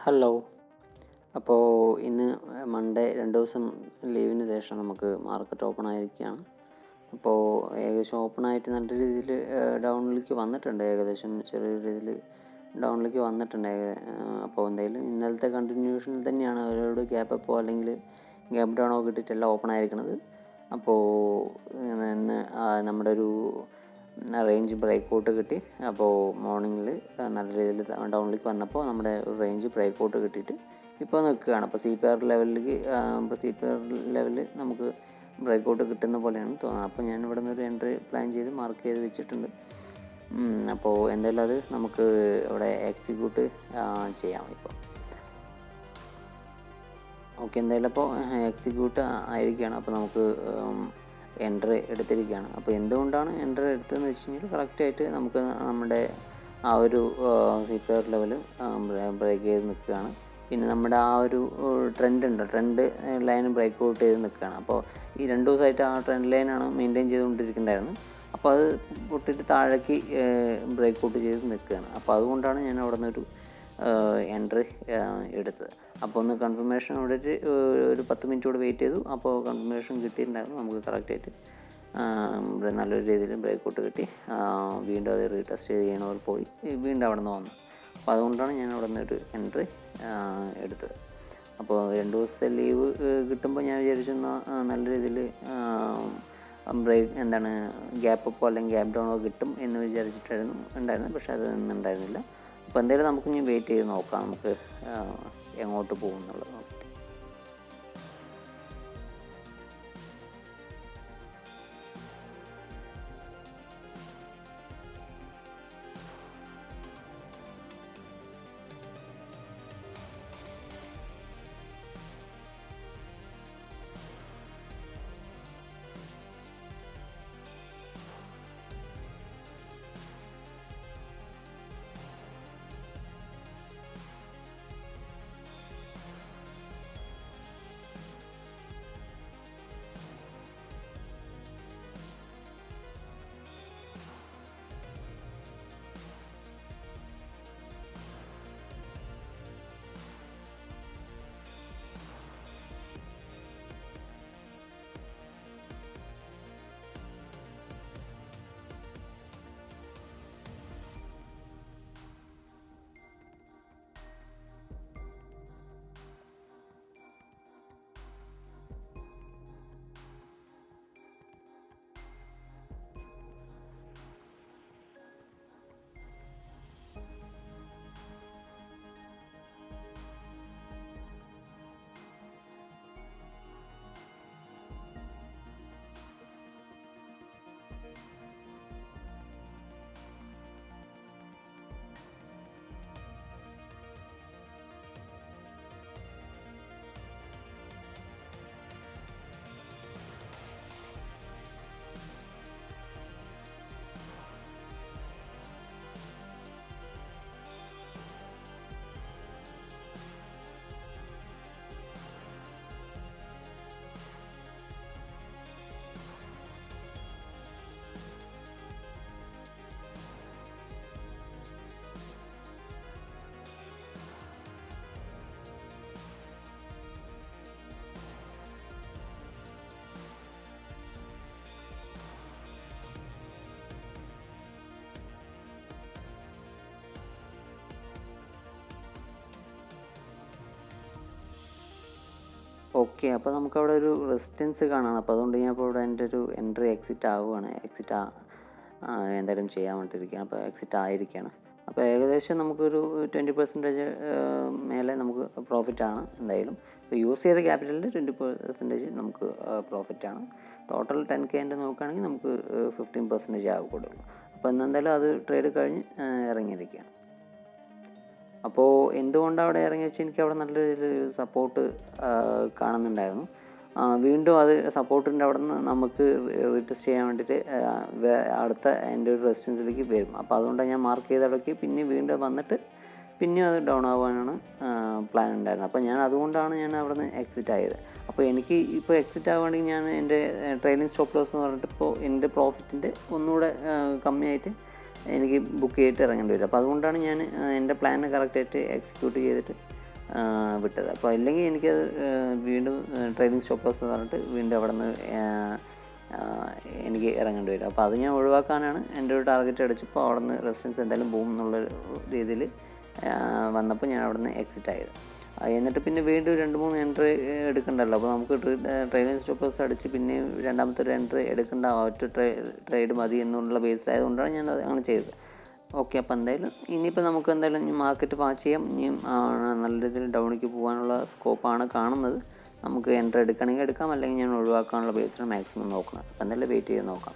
Hello. അപ്പോൾ ഇന്ന് Monday 2 ദിവസം ലീവിന് ശേഷം നമുക്ക് മാർക്കറ്റ് ഓപ്പൺ ആയിരിക്കുകയാണ്. അപ്പോൾ ഏകദേശം ഓപ്പണായിട്ട് നല്ല രീതിയിൽ ഡൗണിലേക്ക് വന്നിട്ടുണ്ട്. ഏകദേശം ചെറിയ രീതിയിൽ ഡൗണിലേക്ക് വന്നിട്ടുണ്ട്. അപ്പോൾ എന്തായാലും ഇന്നലത്തെ കണ്ടിന്യൂഷനിൽ തന്നെയാണ് അവരോട് ഗ്യാപ്പ് അപ്പോ അല്ലെങ്കിൽ ഗ്യാപ്പ് ഡൗണോ കിട്ടിയിട്ടല്ല ഓപ്പൺ ആയിരിക്കുന്നത്. അപ്പോൾ ഇന്ന് നമ്മുടെ ഒരു റേഞ്ച് ബ്രേക്ക് ഔട്ട് കിട്ടി. അപ്പോൾ മോർണിംഗിൽ നല്ല രീതിയിൽ ഡൗണിലേക്ക് വന്നപ്പോൾ നമ്മുടെ റേഞ്ച് ബ്രേക്ക് ഔട്ട് കിട്ടിയിട്ട് ഇപ്പോൾ നിൽക്കുകയാണ്. അപ്പോൾ CPR ലെവലിൽ നമുക്ക് ബ്രേക്ക് ഔട്ട് കിട്ടുന്ന പോലെയാണ് തോന്നുന്നത്. അപ്പോൾ ഞാൻ ഇവിടെ നിന്ന് ഒരു എൻട്രി പ്ലാൻ ചെയ്ത് മാർക്ക് ചെയ്ത് വെച്ചിട്ടുണ്ട്. അപ്പോൾ എന്തായാലും അത് നമുക്ക് ഇവിടെ എക്സിക്യൂട്ട് ചെയ്യാം. ഇപ്പോൾ ഓക്കെ, എന്തായാലും അപ്പോൾ എക്സിക്യൂട്ട് ആയിരിക്കുകയാണ്. അപ്പോൾ നമുക്ക് എൻട്രി എടുത്തിരിക്കുകയാണ്. അപ്പോൾ എന്തുകൊണ്ടാണ് എൻട്രി എടുത്തതെന്ന് വെച്ച് കഴിഞ്ഞാൽ കറക്റ്റായിട്ട് നമുക്ക് നമ്മുടെ ആ ഒരു CPR ലെവൽ ബ്രേക്ക് ചെയ്ത് നിൽക്കുകയാണ്. പിന്നെ നമ്മുടെ ആ ഒരു ട്രെൻഡ് ലൈൻ ബ്രേക്ക് ഔട്ട് ചെയ്ത് നിൽക്കുകയാണ്. അപ്പോൾ ഈ 2 ദിവസമായിട്ട് ആ ട്രെൻഡ് ലൈനാണ് മെയിൻറ്റെയിൻ ചെയ്തുകൊണ്ടിരിക്കേണ്ടായിരുന്നത്. അപ്പോൾ അത് പൊട്ടിയിട്ട് താഴേക്ക് ബ്രേക്ക് ഔട്ട് ചെയ്ത് നിൽക്കുകയാണ്. അപ്പോൾ അതുകൊണ്ടാണ് ഞാൻ അവിടെ നിന്നൊരു എൻട്രി എടുത്തത്. അപ്പോൾ ഒന്ന് കൺഫർമേഷൻ അവിടെ ഒരു 10 മിനിറ്റ് കൂടെ വെയിറ്റ് ചെയ്തു. അപ്പോൾ കൺഫർമേഷൻ കിട്ടിയിട്ടുണ്ടായിരുന്നു. നമുക്ക് കറക്റ്റായിട്ട് നല്ലൊരു രീതിയിൽ ബ്രേക്ക് ഔട്ട് കിട്ടി. വീണ്ടും അത് റീടെസ്റ്റ് ചെയ്യണവർ പോയി വീണ്ടും അവിടെ നിന്ന് വന്നു. അപ്പോൾ അതുകൊണ്ടാണ് ഞാൻ അവിടെ നിന്നൊരു എൻട്രി എടുത്തത്. അപ്പോൾ 2 ദിവസത്തെ ലീവ് കിട്ടുമ്പോൾ ഞാൻ വിചാരിച്ചിരുന്ന നല്ല രീതിയിൽ ഗ്യാപ്പ് അപ്പോ അല്ലെങ്കിൽ ഗ്യാപ്പ് ഡൗണോ കിട്ടും എന്ന് വിചാരിച്ചിട്ടായിരുന്നു ഉണ്ടായിരുന്നത്. പക്ഷേ അത് ഉണ്ടായിരുന്നില്ല. അപ്പോൾ എന്തായാലും നമുക്ക് ഇനി വെയിറ്റ് ചെയ്ത് നോക്കാം, നമുക്ക് എങ്ങോട്ട് പോകും എന്നുള്ളത് നോക്കിയിട്ട്. ഓക്കെ, അപ്പോൾ നമുക്കവിടെ ഒരു റെസിസ്റ്റൻസ് കാണാം. അപ്പോൾ അതുകൊണ്ട് ഞാൻ ഇപ്പോൾ ഇവിടെ എൻ്റെ ഒരു എൻട്രി എക്സിറ്റ് ആവുകയാണ്. എന്തായാലും ചെയ്യാൻ വേണ്ടിയിരിക്കുകയാണ്. അപ്പോൾ എക്സിറ്റ് ആയിരിക്കുകയാണ്. അപ്പോൾ ഏകദേശം നമുക്കൊരു 20% മേലെ നമുക്ക് പ്രോഫിറ്റാണ് എന്തായാലും. ഇപ്പോൾ യൂസ് ചെയ്ത ക്യാപിറ്റലിൻ്റെ 20% നമുക്ക് പ്രോഫിറ്റാണ്. ടോട്ടൽ 10K നോക്കുകയാണെങ്കിൽ നമുക്ക് 15% ആവുകയുള്ളൂ. അപ്പോൾ എന്തായാലും അത് ട്രേഡ് കഴിഞ്ഞ് ഇറങ്ങിയിരിക്കുകയാണ്. അപ്പോൾ എന്തുകൊണ്ടാണ് അവിടെ ഇറങ്ങി വെച്ചാൽ എനിക്ക് അവിടെ നല്ല രീതിയിൽ സപ്പോർട്ട് കാണുന്നുണ്ടായിരുന്നു. വീണ്ടും അത് സപ്പോർട്ടിൻ്റെ അവിടെ നിന്ന് നമുക്ക് റീടെസ്റ്റ് ചെയ്യാൻ വേണ്ടിയിട്ട് അടുത്ത എൻ്റെ ഒരു റെസിസ്റ്റൻസിലേക്ക് വരും. അപ്പോൾ അതുകൊണ്ടാണ് ഞാൻ മാർക്ക് ചെയ്ത അവിടേക്ക് പിന്നെ വീണ്ടും വന്നിട്ട് പിന്നെയും അത് ഡൗൺ ആവാനാണ് പ്ലാൻ ഉണ്ടായിരുന്നത്. അപ്പോൾ അതുകൊണ്ടാണ് ഞാൻ അവിടെ നിന്ന് എക്സിറ്റ് ആയത്. അപ്പോൾ എനിക്ക് ഇപ്പോൾ എക്സിറ്റ് ആവുകയാണെങ്കിൽ ഞാൻ എൻ്റെ ട്രെയിലിംഗ് സ്റ്റോപ്പ് ലോസ് എന്ന് പറഞ്ഞിട്ട് ഇപ്പോൾ എൻ്റെ പ്രോഫിറ്റിൻ്റെ ഒന്നുകൂടെ കമ്മിയായിട്ട് എനിക്ക് ബുക്ക് ചെയ്തിട്ട് ഇറങ്ങേണ്ടി വരും. അപ്പോൾ അതുകൊണ്ടാണ് ഞാൻ എൻ്റെ പ്ലാൻ കറക്റ്റായിട്ട് എക്സിക്യൂട്ട് ചെയ്തിട്ട് വിട്ടത്. അപ്പോൾ അല്ലെങ്കിൽ എനിക്കത് വീണ്ടും ട്രെയിലിംഗ് സ്റ്റോപ്പ് ലോസ് എന്ന് പറഞ്ഞിട്ട് വീണ്ടും അവിടെ നിന്ന് എനിക്ക് ഇറങ്ങേണ്ടി വരും. അപ്പോൾ അത് ഞാൻ ഒഴിവാക്കാനാണ് എൻ്റെ ഒരു ടാർഗറ്റ് അടിച്ചപ്പോൾ അവിടെ നിന്ന് റെസിസ്റ്റൻസ് എന്തായാലും പോകും എന്നുള്ള രീതിയിൽ വന്നപ്പോൾ ഞാൻ അവിടെ നിന്ന് എക്സിറ്റ് ആയത്. എന്നിട്ട് പിന്നെ വീണ്ടും 2-3 എൻട്രി എടുക്കണ്ടല്ലോ. അപ്പോൾ നമുക്ക് ട്രെയിലിംഗ് സ്റ്റോപ്പ് ലോസ് അടിച്ച് പിന്നെ രണ്ടാമത്തെ ഒരു എൻട്രി എടുക്കേണ്ട ഒറ്റ ട്രേഡ് മതി എന്നുള്ള ബേസിലായതുകൊണ്ടാണ് ഞാൻ അത് അങ്ങനെ ചെയ്തത്. ഓക്കെ, അപ്പോൾ എന്തായാലും ഇനിയിപ്പോൾ നമുക്ക് എന്തായാലും മാർക്കറ്റ് വാച്ച് ചെയ്യാം. ഇനിയും നല്ല രീതിയിൽ ഡൗണിലേക്ക് പോകാനുള്ള സ്കോപ്പാണ് കാണുന്നത്. നമുക്ക് എൻട്രി എടുക്കണമെങ്കിൽ എടുക്കാം, അല്ലെങ്കിൽ ഞാൻ ഒഴിവാക്കാനുള്ള ബേസിലാണ് മാക്സിമം നോക്കണം. അപ്പോൾ എന്തായാലും വെയിറ്റ് ചെയ്ത് നോക്കാം.